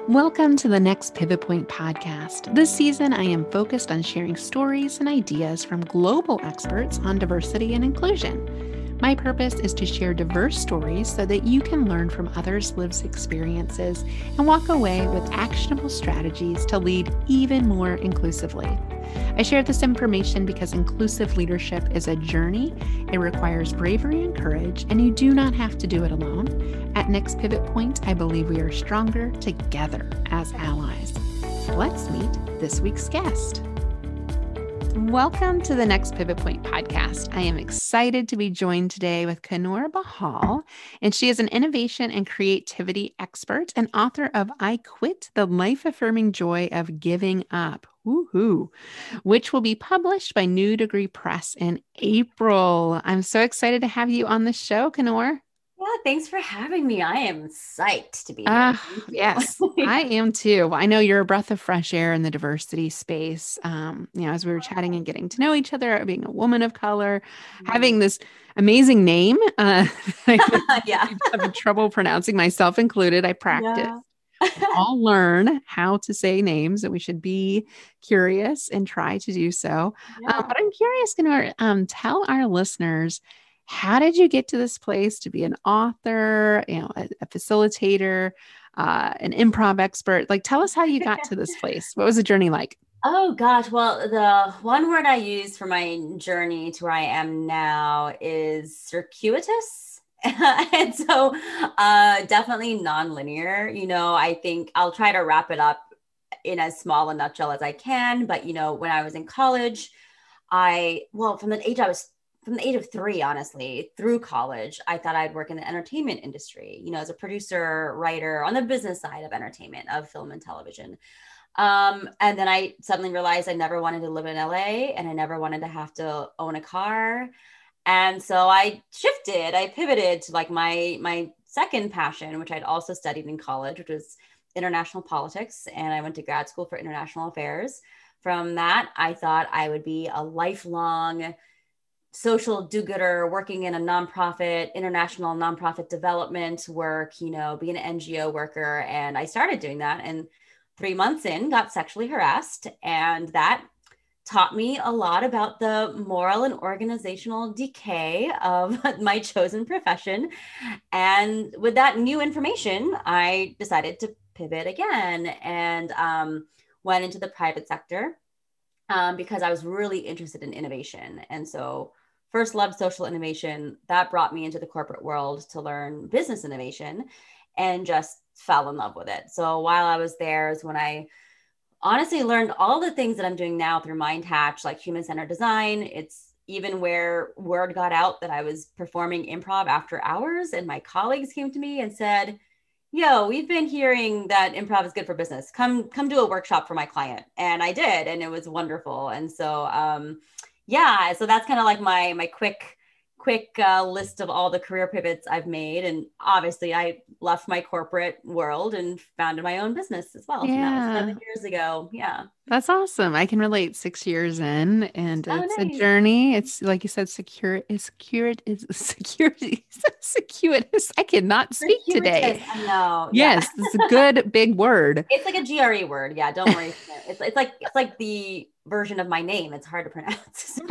Welcome to the Next Pivot Point podcast. This season, I am focused on sharing stories and ideas from global experts on diversity and inclusion. My purpose is to share diverse stories so that you can learn from others' lived experiences and walk away with actionable strategies to lead even more inclusively. I share this information because inclusive leadership is a journey. It requires bravery and courage, and you do not have to do it alone. At Next Pivot Point, I believe we are stronger together as allies. Let's meet this week's guest. Welcome to the Next Pivot Point podcast. I am excited to be joined today with Coonoor Behal, and she is an innovation and creativity expert and author of I Quit: The Life-Affirming Joy of Giving Up, woohoo, which will be published by New Degree Press in April. I'm so excited to have you on the show, Coonoor. Yeah, thanks for having me. I am psyched to be here. Yes, I am too. I know you're a breath of fresh air in the diversity space. As we were chatting and getting to know each other, being a woman of color, having this amazing name, Yeah. I'm having trouble pronouncing, myself included. I practice. Yeah. All learn how to say names, and we should be curious and try to do so. Yeah. But I'm curious, tell our listeners, how did you get to this place to be an author, a facilitator, an improv expert? Like, tell us how you got to this place. What was the journey like? Oh gosh. Well, the one word I use for my journey to where I am now is circuitous. And so definitely nonlinear. I think I'll try to wrap it up in as small a nutshell as I can. But, when I was in college, from the age of 3, honestly, through college, I thought I'd work in the entertainment industry, as a producer, writer on the business side of entertainment, of film and television. And then I suddenly realized I never wanted to live in LA and I never wanted to have to own a car. And so I pivoted to like my second passion, which I'd also studied in college, which was international politics. And I went to grad school for international affairs. From that, I thought I would be a lifelong social do-gooder working in a nonprofit, international nonprofit development work, be an NGO worker. And I started doing that. And 3 months in, got sexually harassed. And that taught me a lot about the moral and organizational decay of my chosen profession. And with that new information, I decided to pivot again and went into the private sector because I was really interested in innovation. And so first loved social innovation. That brought me into the corporate world to learn business innovation and just fell in love with it. So while I was there is when I honestly learned all the things that I'm doing now through Mind Hatch, like human-centered design. It's even where word got out that I was performing improv after hours, and my colleagues came to me and said, yo, we've been hearing that improv is good for business. Come do a workshop for my client. And I did, and it was wonderful. And so, so that's kind of like my quick list of all the career pivots I've made. And obviously I left my corporate world and founded my own business as well. Yeah. And that was 7 years ago. Yeah. That's awesome. I can relate 6 years in, and it's Nice. a journey. It's like you said, circuitous. I cannot speak today. I know. Yes, Yeah. it's a good big word. It's like a GRE word. Yeah. Don't worry. It's like the version of my name. It's hard to pronounce. So,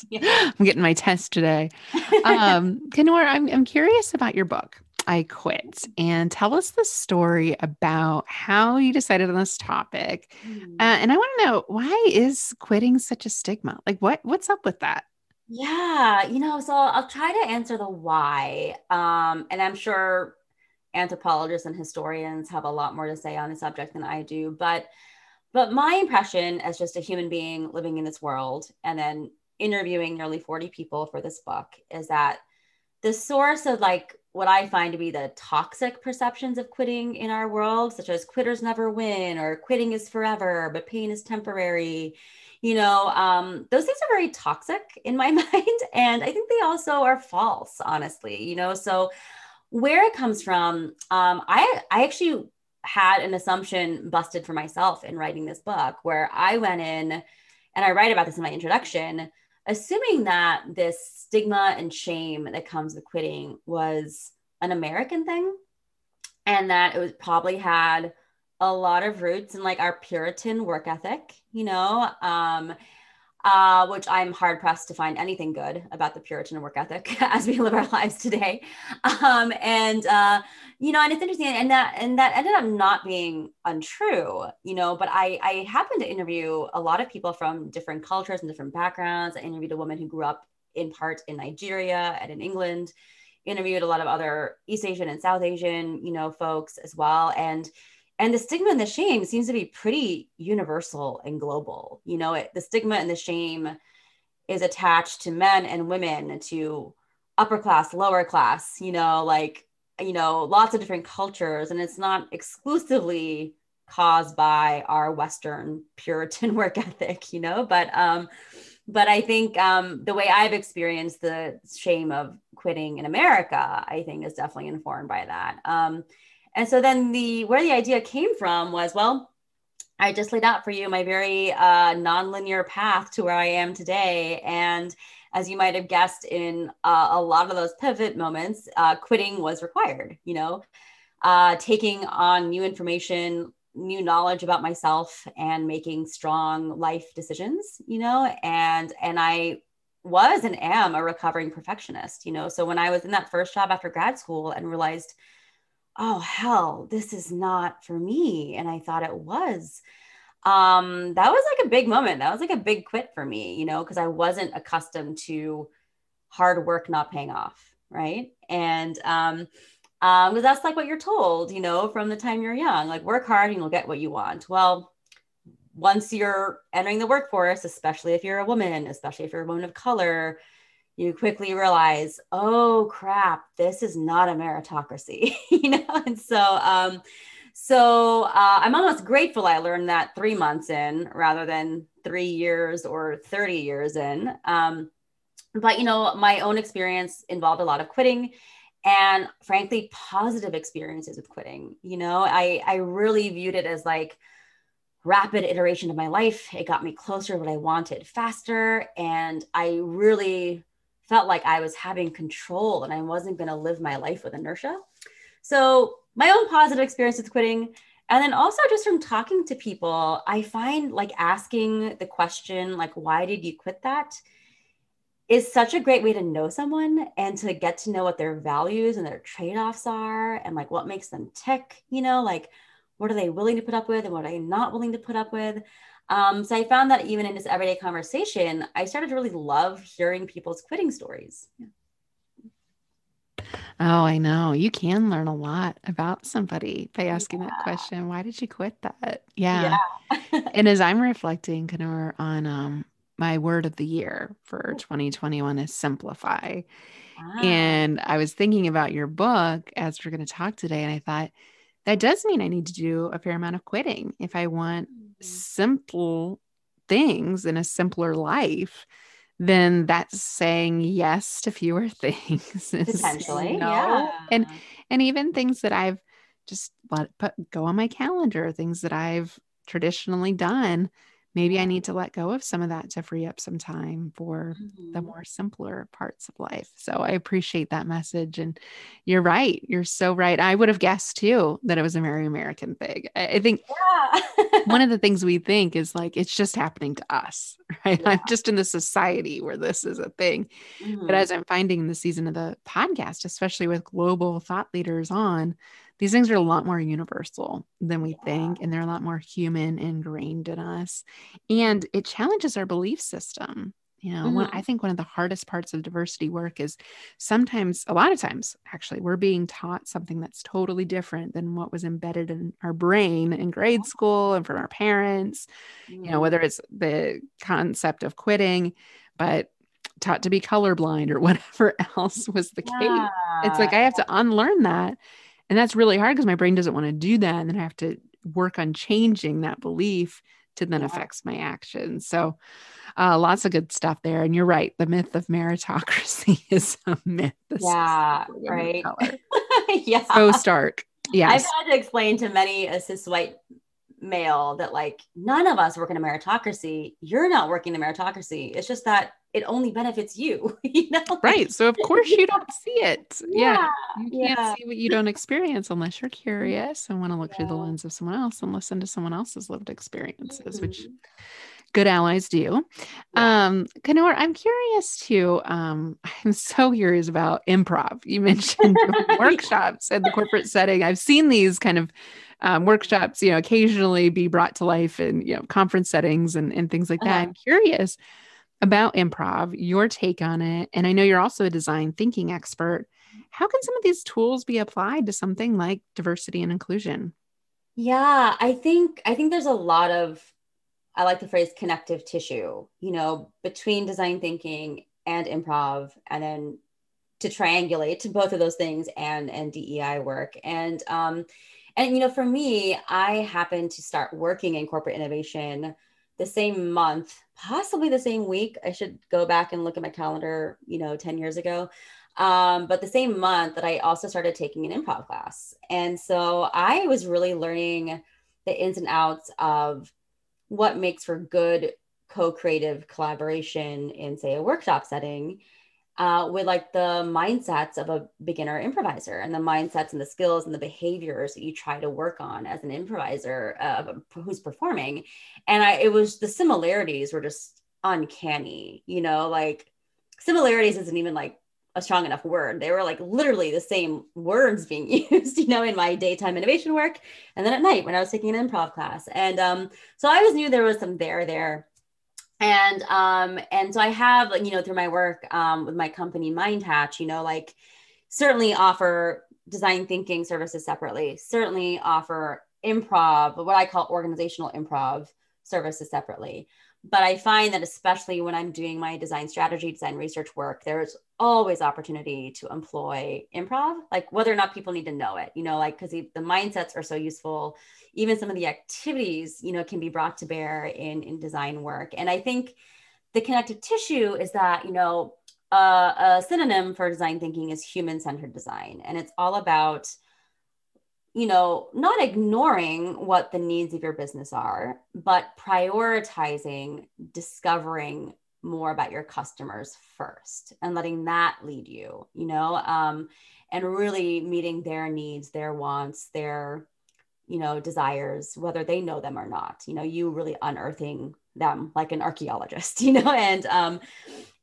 yeah. I'm getting my test today. Coonoor, I'm curious about your book, I Quit, and tell us the story about how you decided on this topic. And I want to know, why is quitting such a stigma? Like what's up with that? Yeah. So I'll try to answer the why. And I'm sure anthropologists and historians have a lot more to say on the subject than I do, but my impression as just a human being living in this world and then interviewing nearly 40 people for this book is that the source of like what I find to be the toxic perceptions of quitting in our world, such as quitters never win or quitting is forever, but pain is temporary, those things are very toxic in my mind. And I think they also are false, honestly, so where it comes from, I actually had an assumption busted for myself in writing this book, where I went in, and I write about this in my introduction, assuming that this stigma and shame that comes with quitting was an American thing, and that it was probably had a lot of roots in like our Puritan work ethic, which I'm hard pressed to find anything good about the Puritan work ethic as we live our lives today. And it's interesting, and that ended up not being untrue, but I happened to interview a lot of people from different cultures and different backgrounds. I interviewed a woman who grew up in part in Nigeria and in England, interviewed a lot of other East Asian and South Asian, folks as well. And the stigma and the shame seems to be pretty universal and global. The stigma and the shame is attached to men and women, to upper class, lower class, lots of different cultures. And it's not exclusively caused by our Western Puritan work ethic, but I think the way I've experienced the shame of quitting in America, I think is definitely informed by that. And so then where the idea came from was, well, I just laid out for you my very nonlinear path to where I am today. And as you might have guessed, in a lot of those pivot moments, quitting was required, taking on new information, new knowledge about myself, and making strong life decisions, and I was and am a recovering perfectionist, So when I was in that first job after grad school and realized, oh, hell, this is not for me, and I thought it was, that was like a big moment. That was like a big quit for me, because I wasn't accustomed to hard work not paying off. Right. And, because that's like what you're told, from the time you're young, like work hard and you'll get what you want. Well, once you're entering the workforce, especially if you're a woman, especially if you're a woman of color, you quickly realize, oh crap, this is not a meritocracy, And so I'm almost grateful I learned that 3 months in rather than 3 years or 30 years in. But my own experience involved a lot of quitting, and frankly, positive experiences with quitting. I really viewed it as like rapid iteration of my life. It got me closer to what I wanted faster. And I really felt like I was having control and I wasn't going to live my life with inertia. So my own positive experience with quitting. And then also just from talking to people, I find like asking the question, like, why did you quit that? Is such a great way to know someone and to get to know what their values and their trade-offs are and like what makes them tick, like what are they willing to put up with and what are they not willing to put up with. So I found that even in this everyday conversation, I started to really love hearing people's quitting stories. Yeah. Oh, I know. You can learn a lot about somebody by asking that question. Why did you quit that? Yeah. And as I'm reflecting, Coonoor, on my word of the year for 2021 is simplify. And I was thinking about your book as we're going to talk today. And I thought that does mean I need to do a fair amount of quitting if I want simple things in a simpler life. Then that's saying yes to fewer things. Potentially, yeah. And even things that I've just go on my calendar, things that I've traditionally done. Maybe I need to let go of some of that to free up some time for the more simpler parts of life. So I appreciate that message. And you're right. You're so right. I would have guessed too that it was a very American thing. I think one of the things we think is like, it's just happening to us, right? I'm just in the society where this is a thing. But as I'm finding in the season of the podcast, especially with global thought leaders on, these things are a lot more universal than we think. And they're a lot more human ingrained in us. And it challenges our belief system. I think one of the hardest parts of diversity work is a lot of times, actually, we're being taught something that's totally different than what was embedded in our brain in grade school and from our parents, whether it's the concept of quitting, but taught to be colorblind or whatever else was the case. It's like, I have to unlearn that. And that's really hard because my brain doesn't want to do that. And then I have to work on changing that belief to then affects my actions. So lots of good stuff there. And you're right. The myth of meritocracy is a myth. Right. So stark. Yes. I've had to explain to many cis white mail that like none of us work in a meritocracy. You're not working in a meritocracy. It's just that it only benefits you, you know? Right. So of course you don't see it. Yeah. Yeah. You can't Yeah. see what you don't experience unless you're curious and want to look through the Yeah. lens of someone else and listen to someone else's lived experiences, which Mhm. good allies do. Yeah. Coonoor, I'm curious too. I'm so curious about improv. You mentioned workshops in the corporate setting. I've seen these kind of workshops, occasionally be brought to life in, conference settings and things like that. Uh-huh. I'm curious about improv, your take on it. And I know you're also a design thinking expert. How can some of these tools be applied to something like diversity and inclusion? Yeah, I think there's a lot of, I like the phrase connective tissue, between design thinking and improv, and then to triangulate to both of those things and DEI work. And for me, I happened to start working in corporate innovation the same month, possibly the same week. I should go back and look at my calendar, 10 years ago. But the same month that I also started taking an improv class. And so I was really learning the ins and outs of what makes for good co-creative collaboration in, say, a workshop setting, with like the mindsets of a beginner improviser, and the mindsets and the skills and the behaviors that you try to work on as an improviser who's performing. And it was, the similarities were just uncanny, like similarities isn't even like a strong enough word. They were like literally the same words being used, in my daytime innovation work, and then at night when I was taking an improv class. And so I always knew there was some there. And so I have, through my work with my company Mind Hatch, like certainly offer design thinking services separately, certainly offer improv, what I call organizational improv services separately. But I find that especially when I'm doing my design strategy, design research work, there's always opportunity to employ improv, like whether or not people need to know it, like, because the mindsets are so useful. Even some of the activities, can be brought to bear in design work. And I think the connective tissue is that, a synonym for design thinking is human-centered design. And it's all about, not ignoring what the needs of your business are, but prioritizing, discovering more about your customers first and letting that lead you, and really meeting their needs, their wants, their, desires, whether they know them or not, you really unearthing them like an archaeologist, and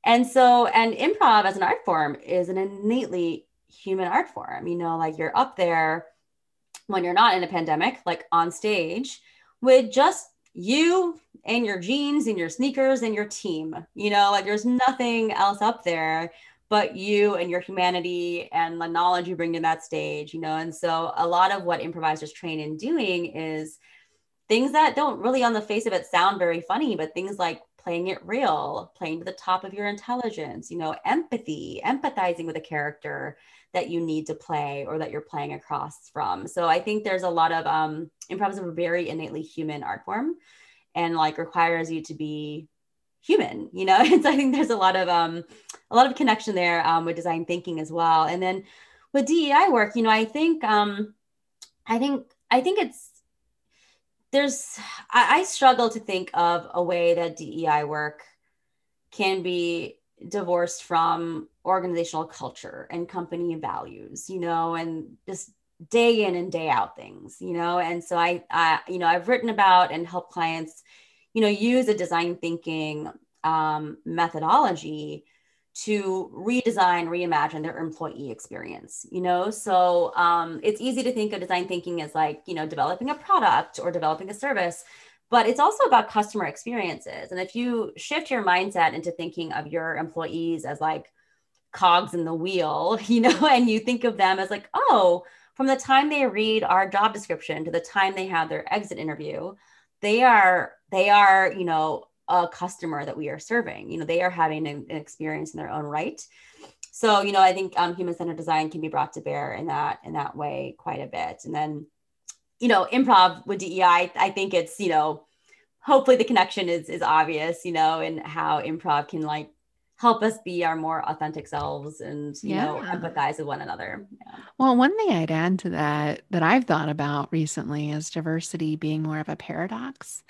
improv as an art form is an innately human art form, like you're up there when you're not in a pandemic, like on stage with just you and your jeans and your sneakers and your team, like there's nothing else up there but you and your humanity and the knowledge you bring to that stage, and so a lot of what improvisers train in doing is things that don't really on the face of it sound very funny, but things like playing it real, playing to the top of your intelligence, empathy, empathizing with a character that you need to play or that you're playing across from. So I think there's a lot of improv is a very innately human art form, and like requires you to be human, and so I think there's a lot of connection there with design thinking as well. And then with DEI work, I think it's, I struggle to think of a way that DEI work can be divorced from organizational culture and company values, and just day in and day out things, and so I've written about and helped clients, use a design thinking methodology to redesign, reimagine their employee experience, so it's easy to think of design thinking as like, developing a product or developing a service, but it's also about customer experiences. And if you shift your mindset into thinking of your employees as like cogs in the wheel, and you think of them as like, oh, from the time they read our job description to the time they have their exit interview, they are, a customer that we are serving, they are having an experience in their own right. So, I think human-centered design can be brought to bear in that way quite a bit. And then, improv with DEI, I think it's, hopefully the connection is obvious, and how improv can like help us be our more authentic selves and, Yeah. empathize with one another. Yeah. Well, one thing I'd add to that I've thought about recently is diversity being more of a paradox.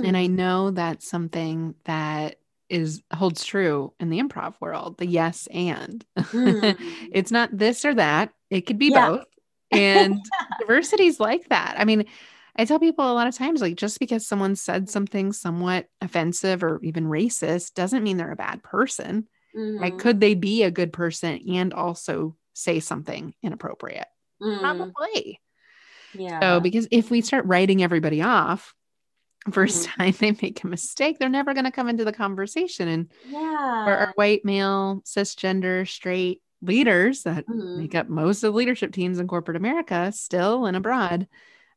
And I Hmm. know that's something that is holds true in the improv world, the yes and. Hmm. It's not this or that. It could be Yeah. both. And diversity is like that. I mean, I tell people a lot of times, like, just because someone said something somewhat offensive or even racist doesn't mean they're a bad person. Right? Hmm. Could they be a good person and also say something inappropriate? Mm. Probably. So, Yeah. because if we start writing everybody off, first Hmm. time they make a mistake, they're never going to come into the conversation. And our Yeah. white male, cisgender, straight leaders that Hmm. make up most of leadership teams in corporate America, still and abroad,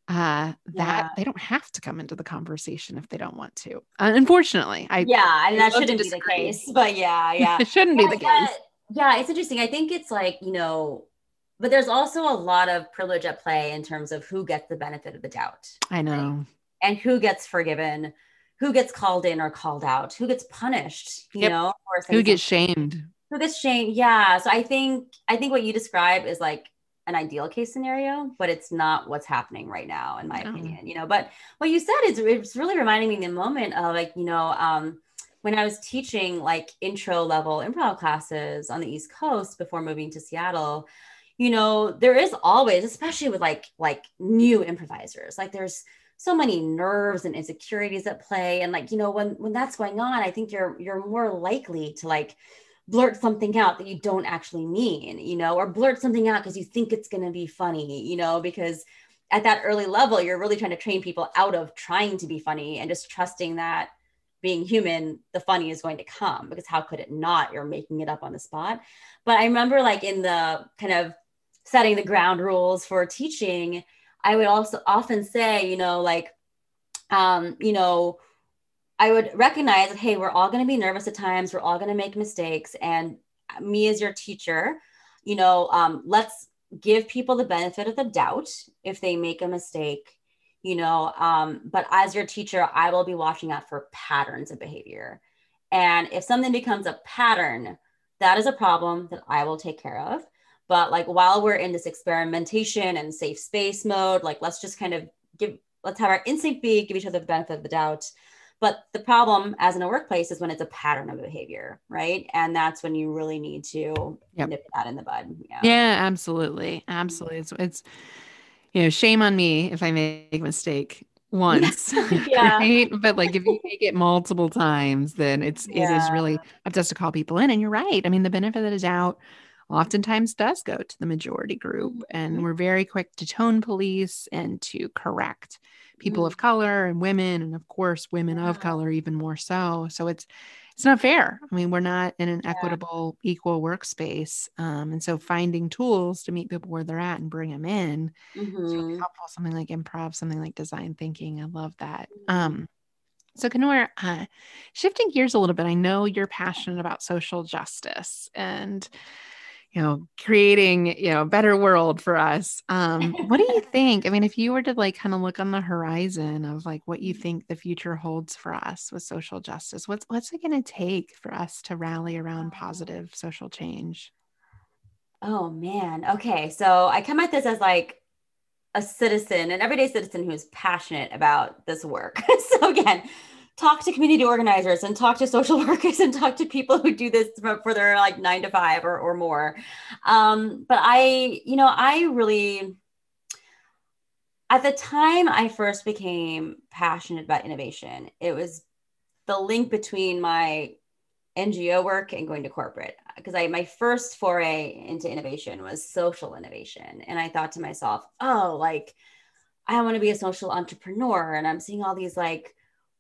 that Yeah. they don't have to come into the conversation if they don't want to. Unfortunately, I Yeah. And would that love to shouldn't be the disagree. case, but yeah. Yeah. It shouldn't be the Yeah. case. Yeah. It's interesting. I think it's like, but there's also a lot of privilege at play in terms of who gets the benefit of the doubt, I right? know. And who gets forgiven, who gets called in or called out, who gets punished, Yep. for Who saying gets something. shamed? Who gets shamed? Yeah. So I think what you describe is like an ideal case scenario, but it's not what's happening right now, in my No. opinion. But what you said is it's really reminding me in the moment of like, when I was teaching like intro level improv classes on the East Coast before moving to Seattle, there is always, especially with like new improvisers, like there's so many nerves and insecurities at play. And like, when that's going on, I think you're more likely to like blurt something out that you don't actually mean, or blurt something out because you think it's going to be funny, because at that early level, you're really trying to train people out of trying to be funny and just trusting that being human, the funny is going to come, because how could it not? You're making it up on the spot. But I remember like in the kind of setting the ground rules for teaching, I would also often say, um, you know, I would recognize that, hey, we're all going to be nervous at times. We're all going to make mistakes. And me as your teacher, let's give people the benefit of the doubt if they make a mistake, but as your teacher, I will be watching out for patterns of behavior. And if something becomes a pattern, that is a problem that I will take care of. But like while we're in this experimentation and safe space mode, like let's just kind of let's have our instinct be, give each other the benefit of the doubt. But the problem, as in a workplace, is when it's a pattern of behavior, right? And that's when you really need to Yep. nip that in the bud. Yeah. Yeah, absolutely. Absolutely. It's shame on me if I make a mistake Yeah. once, Yeah. right? But like if you make it multiple times, then it is Yeah. really up to us to call people in. And you're right. I mean, the benefit of the doubt oftentimes does go to the majority group. And Mhm. we're very quick to tone police and to correct people Mhm. of color and women, and of course, women of Yeah. color even more so. So it's not fair. I mean, we're not in an Yeah. equitable, equal workspace. And so finding tools to meet people where they're at and bring them in is really Mhm. helpful. Something like improv, something like design thinking. I love that. Mhm. So Coonoor, shifting gears a little bit, I know you're passionate about social justice and creating, a better world for us. What do you think? I mean, if you were to like kind of look on the horizon of like what you think the future holds for us with social justice, what's it going to take for us to rally around positive social change? Oh man. Okay. So I come at this as like a citizen, an everyday citizen who's passionate about this work. So again, talk to community organizers and talk to social workers and talk to people who do this for their like 9 to 5 or more. But I really, at the time I first became passionate about innovation, it was the link between my NGO work and going to corporate, because my first foray into innovation was social innovation. And I thought to myself, oh, like I want to be a social entrepreneur. And I'm seeing all these like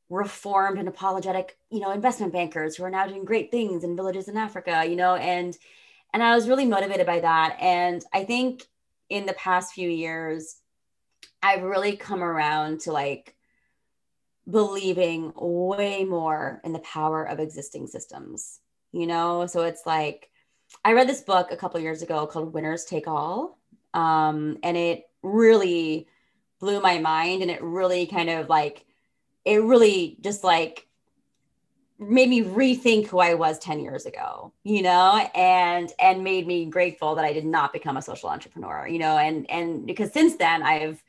reformed and apologetic, investment bankers who are now doing great things in villages in Africa, and I was really motivated by that. And I think in the past few years, I've really come around to like believing way more in the power of existing systems, So it's like, I read this book a couple years ago called Winners Take All. And it really blew my mind. And it really kind of like, it really just like made me rethink who I was 10 years ago, and made me grateful that I did not become a social entrepreneur, and because since then I've,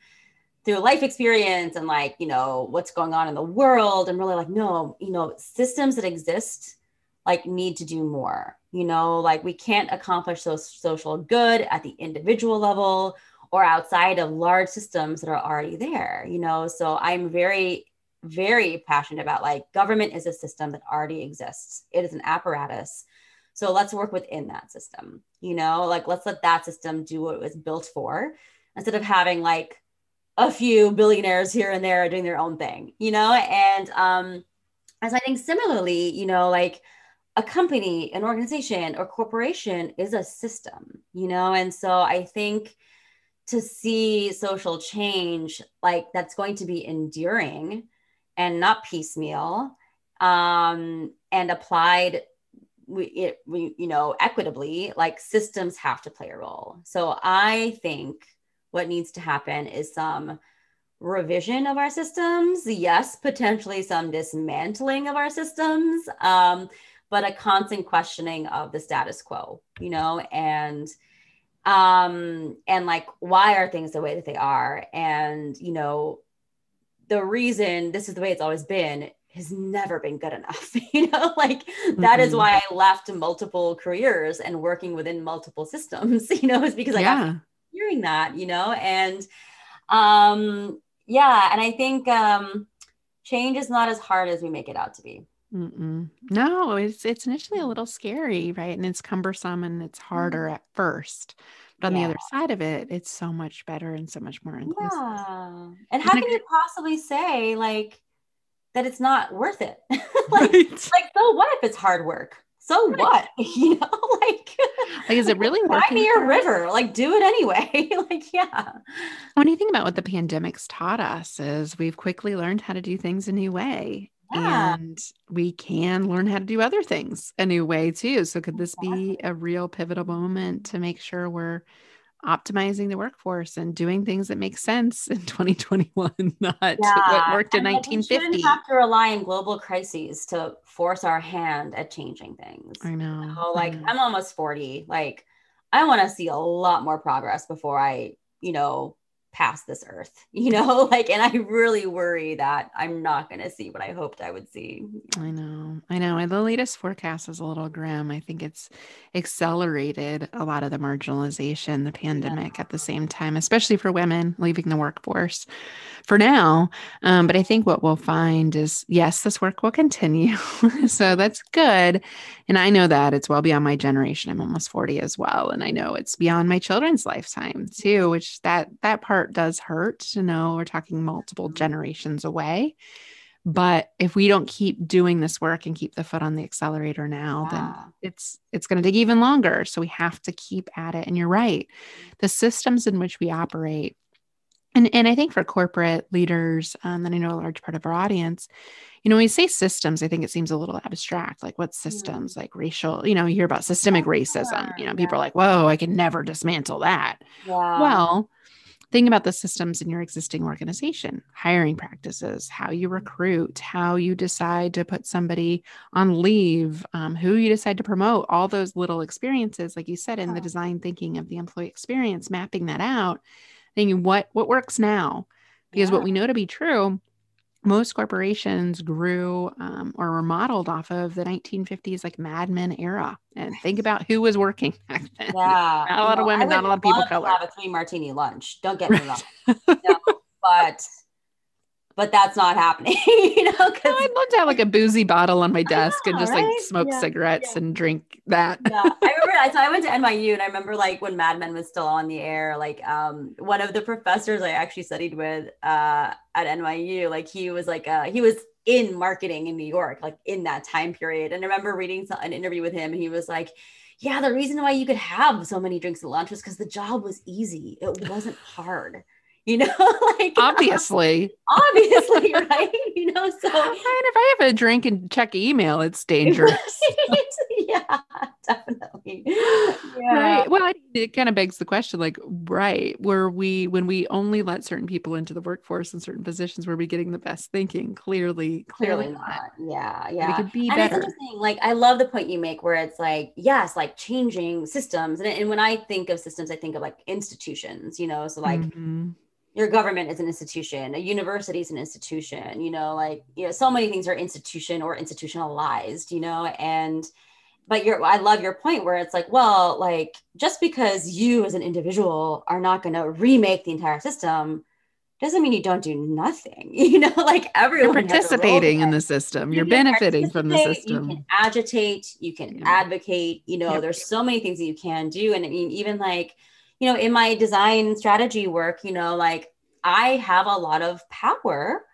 through life experience and like, what's going on in the world, I'm really like, no, systems that exist like need to do more, like we can't accomplish those social good at the individual level or outside of large systems that are already there, so I'm very, very passionate about like government is a system that already exists. It is an apparatus. So let's work within that system, like let's let that system do what it was built for instead of having like a few billionaires here and there doing their own thing, and as I think similarly, like a company, an organization or corporation is a system, and so I think to see social change like that's going to be enduring and not piecemeal, and applied, equitably, like systems have to play a role. So I think what needs to happen is some revision of our systems. Yes, potentially some dismantling of our systems, but a constant questioning of the status quo, and like, why are things the way that they are? And, the reason this is the way it's always been has never been good enough, like that is why I left multiple careers and working within multiple systems, is because I got hearing that, and and I think change is not as hard as we make it out to be. No, it's initially a little scary, right? And it's cumbersome and it's harder at first. But on the other side of it, it's so much better and so much more inclusive. Yeah. And how can you possibly say like that it's not worth it? like, right. Like, so what if it's hard work? So what? Like is it really working? Find me a river, like do it anyway. Like, yeah. When you think about what the pandemic's taught us is we've quickly learned how to do things a new way. Yeah. And we can learn how to do other things a new way too. So could this be a real pivotal moment to make sure we're optimizing the workforce and doing things that make sense in 2021, not what worked in 1950? We shouldn't have to rely on global crises to force our hand at changing things. I know. I'm almost 40. Like, I want to see a lot more progress before I, pass this earth, like, and I really worry that I'm not going to see what I hoped I would see. I know. And the latest forecast is a little grim. I think it's accelerated a lot of the marginalization, the pandemic at the same time, especially for women leaving the workforce for now. But I think what we'll find is, yes, this work will continue. So that's good. And I know that it's well beyond my generation. I'm almost 40 as well. And I know it's beyond my children's lifetime too, which that part does hurt to know we're talking multiple generations away. But if we don't keep doing this work and keep the foot on the accelerator now, then it's going to take even longer. So we have to keep at it. And you're right. The systems in which we operate, and I think for corporate leaders, and I know a large part of our audience, when we say systems, I think it seems a little abstract. Like what systems, like racial, you hear about systemic racism, people are like, whoa, I can never dismantle that. Yeah. Well, think about the systems in your existing organization, hiring practices, how you recruit, how you decide to put somebody on leave, who you decide to promote, all those little experiences, like you said, in the design thinking of the employee experience, mapping that out, thinking what works now, because what we know to be true, most corporations grew or were modeled off of the 1950s, like Mad Men era. And think about who was working back then. Yeah. Not a lot of women, not a lot of people of color. Have a 3-martini lunch. Don't get me wrong. But that's not happening, I'd love to have like a boozy bottle on my desk and just like smoke cigarettes and drink that. Yeah, I remember. So I went to NYU, and I remember like when Mad Men was still on the air. Like, one of the professors I actually studied with at NYU, like he was in marketing in New York, like in that time period. And I remember reading an interview with him, and he was like, "Yeah, the reason why you could have so many drinks at lunch was because the job was easy. It wasn't hard." Like obviously, right? So and if I have a drink and check email, it's dangerous. Yeah, Definitely. Yeah. Right. Well, it kind of begs the question, like, right, when we only let certain people into the workforce in certain positions, were we getting the best thinking? Clearly Clearly not. not. Yeah. We Yeah. could be And it's better. interesting. Like, I love the point you make where it's like, yes, like changing systems. And when I think of systems, I think of like institutions, so like Mm-hmm. your government is an institution, a university is an institution, like, so many things are institution or institutionalized, but I love your point where it's like, well, like just because you as an individual are not going to remake the entire system doesn't mean you don't do nothing. Like You're everyone has a role to participating in play. the system. You're You can benefiting from the participate, you can system. agitate, you can Yeah. advocate, Yep. there's so many things that you can do. And I mean, even like, in my design strategy work, like I have a lot of power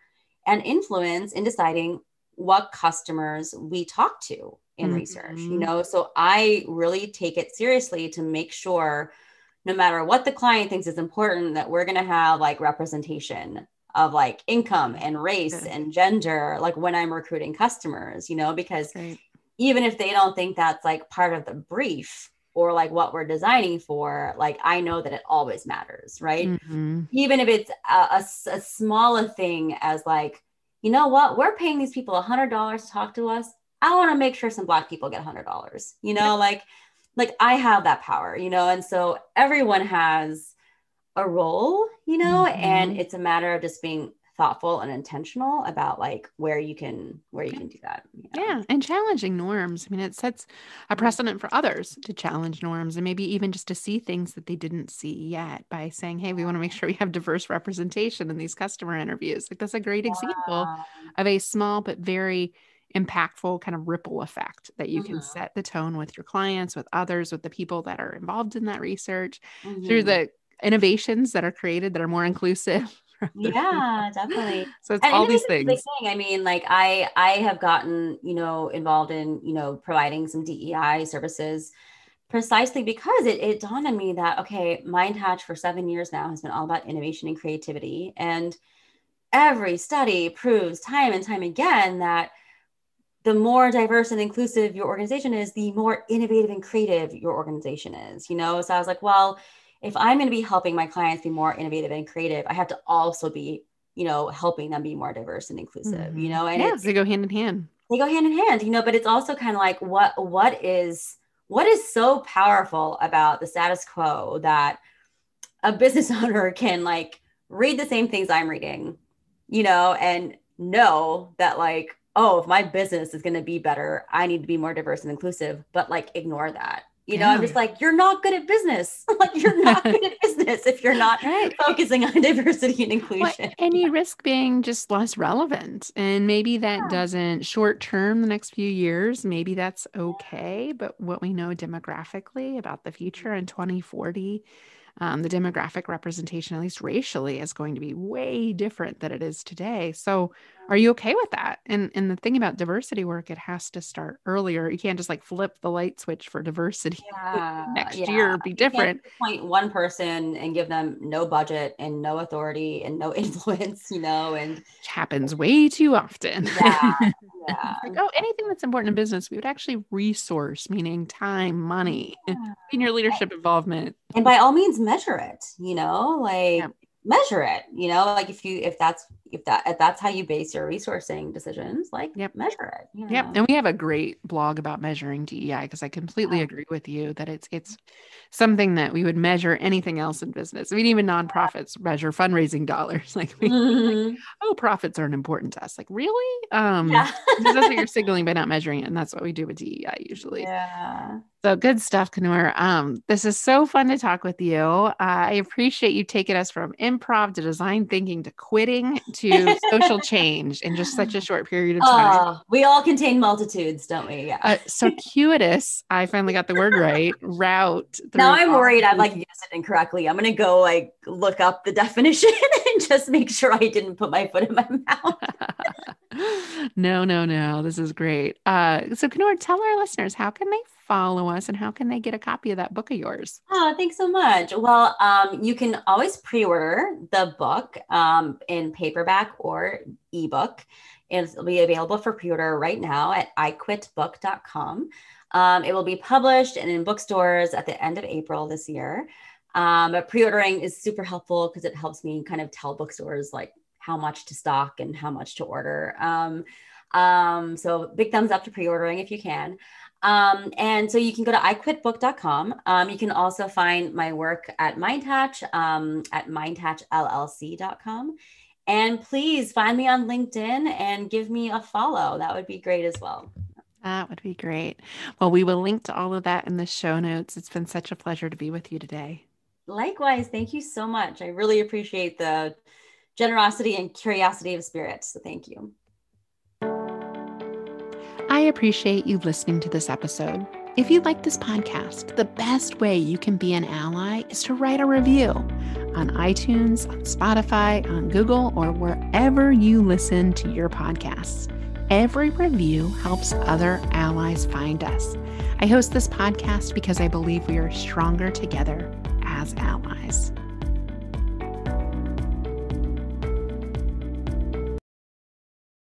and influence in deciding what customers we talk to in research, Mm-hmm. so I really take it seriously to make sure no matter what the client thinks is important, that we're going to have like representation of like income and race Good. and gender, like when I'm recruiting customers, because Great. even if they don't think that's like part of the brief or like what we're designing for, like I know that it always matters, right? Mm-hmm. Even if it's a smaller thing as like, you know what, we're paying these people $100 to talk to us. I want to make sure some Black people get $100, Yep. like I have that power, and so everyone has a role, and Mm-hmm. it's a matter of just being thoughtful and intentional about like where you can do that. Yeah, and challenging norms. I mean, it sets a precedent for others to challenge norms and maybe even just to see things that they didn't see yet by saying, hey, we want to make sure we have diverse representation in these customer interviews. Like, that's a great example Yeah. of a small but very impactful kind of ripple effect that you can Mhm. set the tone with your clients, with others, with the people that are involved in that research through Mhm. the innovations that are created that are more inclusive for other people. Yeah, definitely. So it's And all these innovation is a big things. thing. I mean, like I have gotten, involved in, providing some DEI services precisely because it dawned on me that, okay, Mind Hatch for 7 years now has been all about innovation and creativity. And every study proves time and time again that the more diverse and inclusive your organization is, the more innovative and creative your organization is, So I was like, well, if I'm going to be helping my clients be more innovative and creative, I have to also be, helping them be more diverse and inclusive, and Yeah, they go hand in hand. they go hand in hand, but it's also kind of like what is so powerful about the status quo that a business owner can like read the same things I'm reading, and know that like, oh, if my business is going to be better, I need to be more diverse and inclusive, but like ignore that. I'm Yeah. just like, you're not good at business. Like you're not good at business if you're not Right. focusing on diversity and Well, inclusion. and you risk being just less relevant. And maybe that doesn't short term, the next few years, maybe that's okay. But what we know demographically about the future in 2040, the demographic representation, at least racially, is going to be way different than it is today. So, are you okay with that? And the thing about diversity work, it has to start earlier. You can't just like flip the light switch for diversity Yeah, next yeah. year, be You can't different. appoint one person and give them no budget and no authority and no influence, and Which happens way too often. yeah, It's like, yeah. oh, anything that's important in business, we would actually resource, meaning time, money, senior leadership involvement. And by all means measure it, Yeah. like measure it, like if that's how you base your resourcing decisions, like Yep. measure it, Yep. And we have a great blog about measuring DEI because I completely Oh, agree with you that it's something that we would measure anything else in business. I mean, even nonprofits measure fundraising dollars. Like we like, mhm. oh, profits aren't important to us. Like, really? Yeah. Because that's what you're signaling by not measuring it. And that's what we do with DEI usually. Yeah. So good stuff, Coonoor. This is so fun to talk with you. I appreciate you taking us from improv to design thinking to quitting to social change in just such a short period of time. Oh, we all contain multitudes, don't we? Yeah. Circuitous, I finally got the word right, route Now through I'm all worried of I've these. like used it incorrectly. I'm gonna go like look up the definition and just make sure I didn't put my foot in my mouth. No, no, no. This is great. So Coonoor, tell our listeners, how can they follow us and how can they get a copy of that book of yours? Oh, thanks so much. Well, you can always pre-order the book in paperback or ebook. It'll be available for pre-order right now at iquitbook.com. It will be published and in bookstores at the end of April this year. But pre-ordering is super helpful because it helps me kind of tell bookstores like how much to stock and how much to order. So big thumbs up to pre-ordering if you can. And so you can go to iquitbook.com. You can also find my work at Mindhatch, at mindhatchllc.com. And please find me on LinkedIn and give me a follow. That would be great as well. That would be great. Well, we will link to all of that in the show notes. It's been such a pleasure to be with you today. Likewise. Thank you so much. I really appreciate the generosity and curiosity of spirit. So thank you. I appreciate you listening to this episode. If you like this podcast, the best way you can be an ally is to write a review on iTunes, on Spotify, on Google, or wherever you listen to your podcasts. Every review helps other allies find us. I host this podcast because I believe we are stronger together as allies.